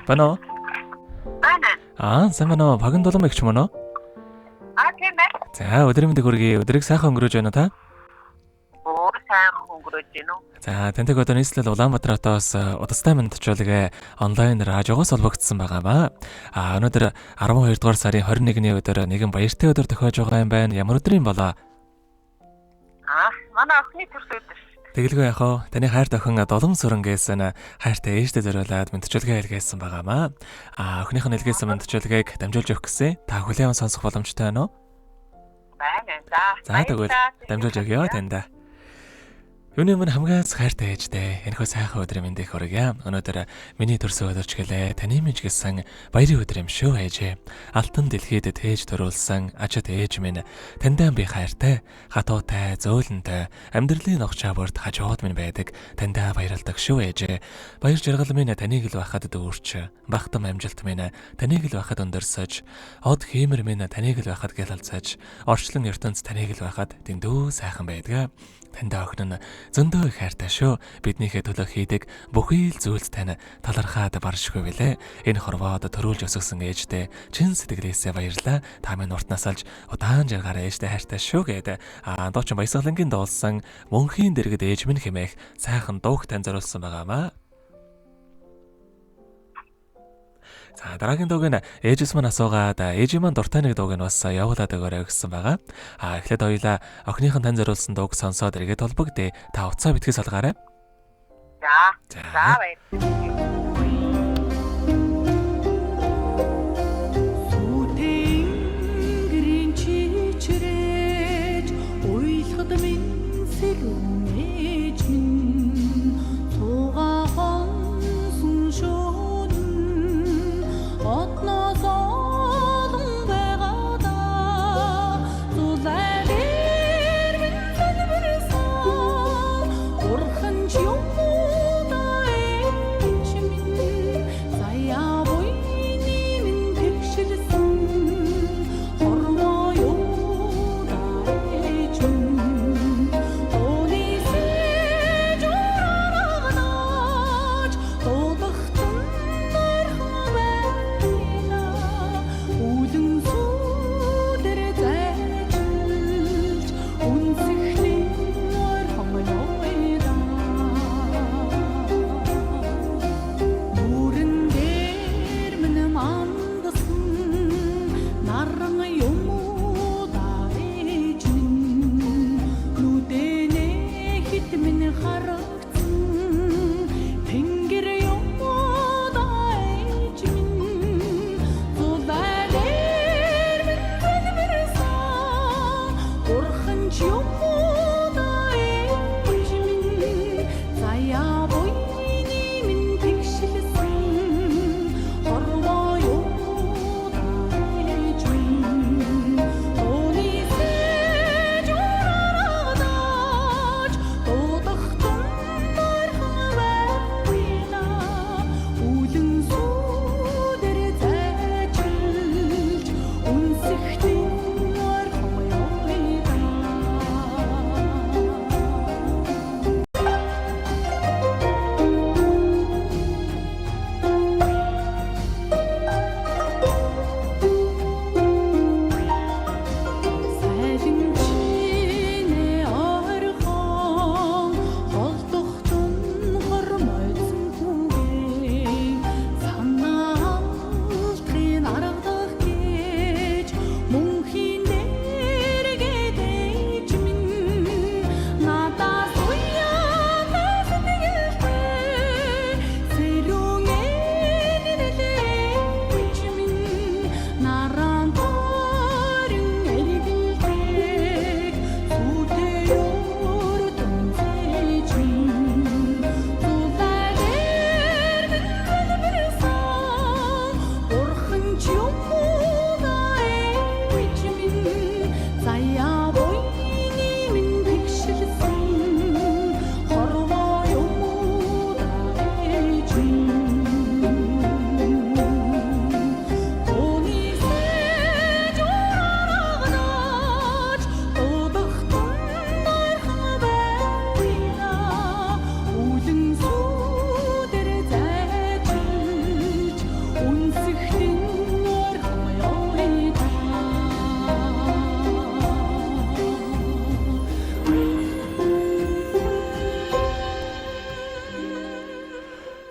Байна уу? Байна. Сайн байна уу? Багын дулам игч мөн үү? Тийм ээ. За, өдрийн мэндийг хүргэе. Өдрийг сайхан өнгөрөөж байна уу та? Сайн өнгөрөөж байна уу? За, тэнтэйг одоо нийслэл Улаанбаатар хотоос удастай мэдчилгээ онлайн радиогоос холбогдсон байгаа. Өнөөдөр 12 дугаар сарын 21-ний өдөр нэгэн баяртай өдөр тохиож байгаа юм байна. Ямар өдөр юм болоо? Манай охины төрс өдөр. Тэгэлгүй яах вэ? Таны хайрт охин Долом Сүрэнгээс хайртай ээжтэй зориулаад мэдчилгээ илгээсэн байгаамаа. Охиных нь илгээсэн мэдчилгээг дамжуулж өгөх гэсэн. Та хүлээн сонсох боломжтой байна уу? Байна. За тэгвэл дамжуулж өгье танд. Юуны мань хамгаас хайртай ээжтэй энэхүү сайхан өдрийн мэндийг хүргье. Өнөөдөр миний төрсөн өдөрч гэлээ таны минь гэсэн баярын өдөр юм шүү ээжээ. Алтан дэлхийд тээж төрүүлсэн ажид ээж минь таньдаа би хайртай, хатуутай, зөөлөнтэй амьдралын ногчаа бүрт хажууд минь байдаг. Таньдаа баярлалдаг шүү ээжээ. Баяр жаргал минь таныг л байхад дүүрч, бахтам амжилт минь таныг л байхад өндөрсөж, од хиймэр минь таныг л байхад гялалцаж, орчлон ертөнц таныг л байхад дэндүү сайхан байдаг. Таньдаа охин нь зөндөө их хайртай шүү. Биднийхээ төлөө хийдэг бүхий л зүйлс тань талархаад баршгүй билээ. Энэ хорвоод төрүүлж өсгсөн ээжтэй чин сэтгэлээсээ баярлаа. Та минь уртнаас алж удаан жаргаараа ээжтэй хайртай шүү гэдэг. Доочин Баясгалангийн дуулсан мөнхийн дэргэд ээж минь хэмээх сайхан дууг тань зориулсан байгаамаа. За дараагийн дууг нь ээжээс мань асуугаад ээжийн мань дуртай нэг дууг нь бас явуулаад өгөөрэй гэсэн байгаа. Эхлээд хоёулаа охиныхон тань зориулсан дууг сонсоод эргээд толбогдъё. Та уцаа битгий салгаарай. За баярлалаа.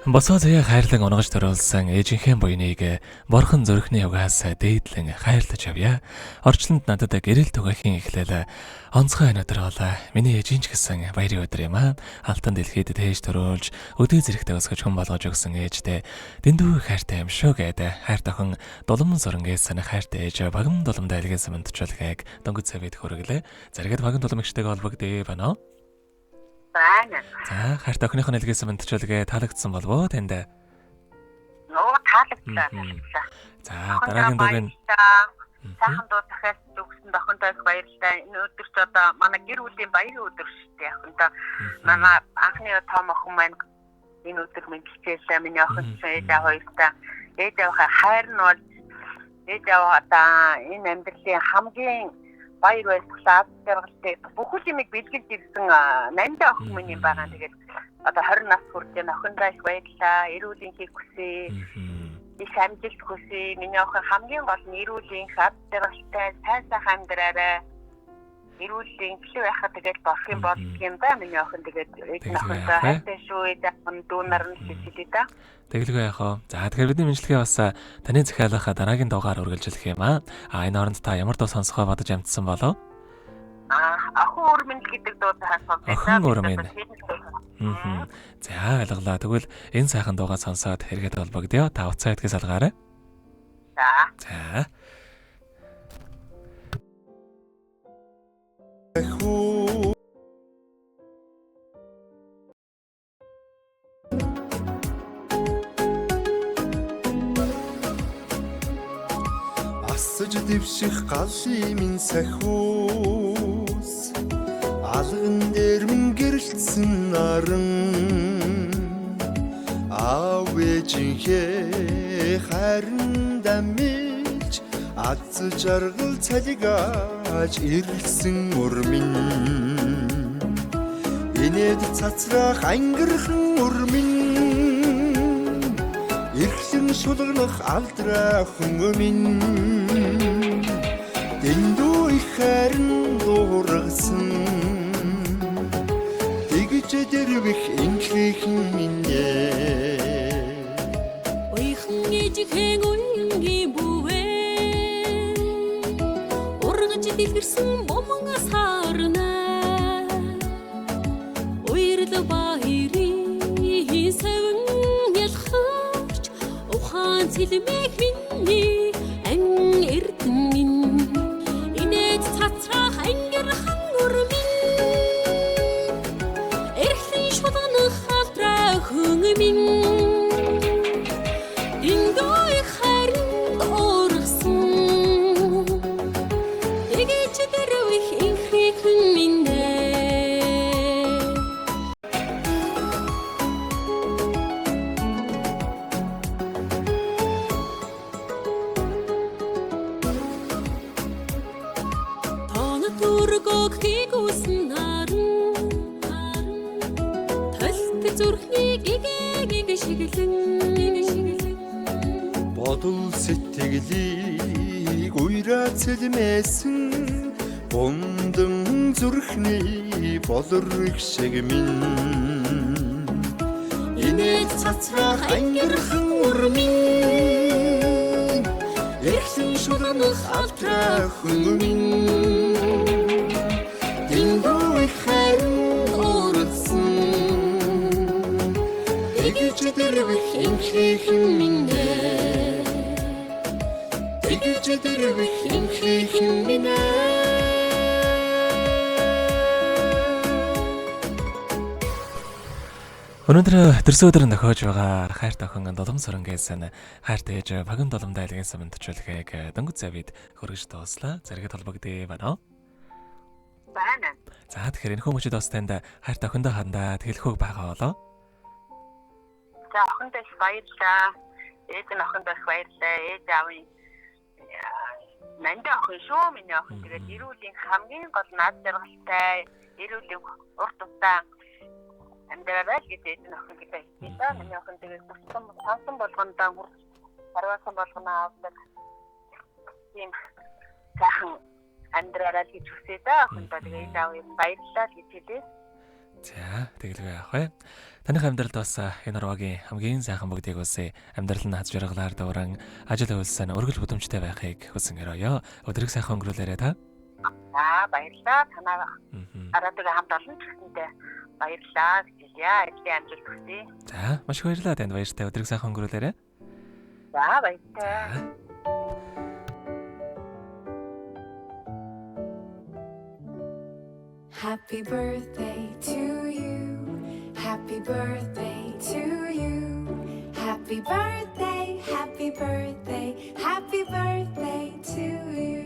Босоо заяа хайрлан унгаж төрүүлсэн ээжийнхээ буйныг борхон зүрхний угаас дээдлэн хайрлаж авъя. Орчлонд надад гэрэл тугаахийн эхлэл онцгой өнөдөр болоо. Миний ээжийн ч гэсэн баярын өдөр юм аа. Алтан дэлхийд тээж төрүүлж өдөө зэрэгтэй өсгөж хүн болгож өгсөн ээжтэй дэндүү хайртай юм шүү гэдэг. Хайр тохин дулам сурангийн санах хайртай ээж багам дуламд айлгийн самтчлалгийг дөнгөж цавид хүргэлээ. Заргад багам дуламгчтэйг холбогдъё байна. Байна. За хайр тохиныхон айлгийн самтчлалгээ таалагдсан болов уу танд? Нөө таалагдсан. За дараагийн дугаар нь сайхан дуу захиалж өгсөн охинтой баярлалаа. Энэ өдөр ч одоо манай гэр бүлийн баярын өдөр шүү дээ. Охинтой манай анхны том охин маань энэ өдөр минь хичээлээ. Миний охин чинь ээж аваа хоёртай. Ээж аваа хайр нь бол ээж аваа одоо энэ амьдралын хамгийн баяр баясгалан жаргалтай бүхэл юмыг бэлгэлж ирсэн нандаа охин минь юм байгаа. Тэгээд одоо 20 нас хүрч энэ охиндоо их баярлалаа. Эрүүлийн хийх хүсье. Их амжилт хүсье. Миний охин хамгийн гол нь эрүүлийн хад жаргалтай сайхан амьдраарай. Эрүүлийн гэлээ байхад тэгээд болох юм бол юм да. Миний охин тэгээд ээж охиндоо хайртай шүү. Ээж охин дүүнар нь хэлээ да. Тэгэлгүй яах вэ? За тэгэхээр бидний мэдлэгээ бас таны захиалгахаа дараагийн дуугаар үргэлжлэх юм аа. Энэ оронд та ямар дуу сонсохоо бодож амтсан болов? Охин өрмөн гэдэг дуу сонсох. Охин өрмөн. За ойлголоо. Тэгвэл энэ сайхан дуугаа сонсоод хэрэгэд холбогдъё. Та уцаа итгэж салгаарай. За. Асаж дэвших галын минь сахиус алган дээр минь гэрэлтсэн наран аав ээжийнхээ хайранд амилж аз жаргал цалигаж ирсэн урмин инээд цацрах ангирхан урмин эрхлэн шулгах алдраахан өмнө дэндүү их хайран дуургасан тэгж дэрвэх инхлэхэн минь ойхон ээжихэн үнгийн бүвэн ургаж дэлгэрсэн бомон сарна уйрл баирийн сэвэн ялхаж ухаан цэлмэх миний ан эрдэн инээд цацрах ангирхан урмин эрхлэн шулгах алдраахан минь дэндүү хайранд уургасан тэгж дэрвэх инхрэхэн минь бодол сэтгэлийг уйраа цэлмээсэн бундан зүрхний болорх шиг минь инээд цацрах ангирхан урмин эрхлэн шулгах алдраахан минь дэндүү их хайранд уургасан тэгж дэрвэх инхрэхэн минь тэгж дэрвэх инхрэхэн минь Өнөөдөр төрсөн өдөр нөхөж байгаа хайр тохин дулам сурангийн хайртай ээж баган дуламд айлгийн самтчлалгийг дөнгөж завид хөргөж тоослоо. Зэрэгэд холбогдъё байна. Байна. За тэгэхээр энэ хүмүүжид бас танд хайр тохиндоо хандаа тэлхүүг байгаа болоо. За охиндоо их баярлалаа. Ээж нь охиндоо их баярлалаа. Ээж аавын нандаа охин шүү. Миний охин тэгээд эрүүлийн хамгийн гол наад жаргалтай эрүүлийн урт удаан амьдраарай гэж ээж нь охин гэдэг хэлсэн. Миний охин тэгээд сансан болгондоо хурц харвасан болгоноо авдаг. Тийм сайхан амьдраарай гэж хүсээ да. Охиндоо тэгээд ээж аав юм баярлалаа гэж хэлээ. За, тэгэлгүй яах вэ? Таних амьдралд бас энэ орвогийн хамгийн сайхан бүгдийг үсэ амьдрал нь хаз жаргалаар дуран ажил үйлсэн өргөл бүдэмжтэй байхыг хүсэн өрөөё. Өдрийг сайхан өнгөрүүлээрэй та. За баярлалаа. Танаа араатайгаа хамт олон ч гэсэндээ баярлалаа гэж хэлье. Ажлын амжилт хүсье. За, маш их баярлалаа танд баяртай. Өдрийг сайхан өнгөрүүлээрэй. За баярлалаа. Happy birthday to you. Happy birthday to you. Happy birthday, happy birthday, happy birthday to you.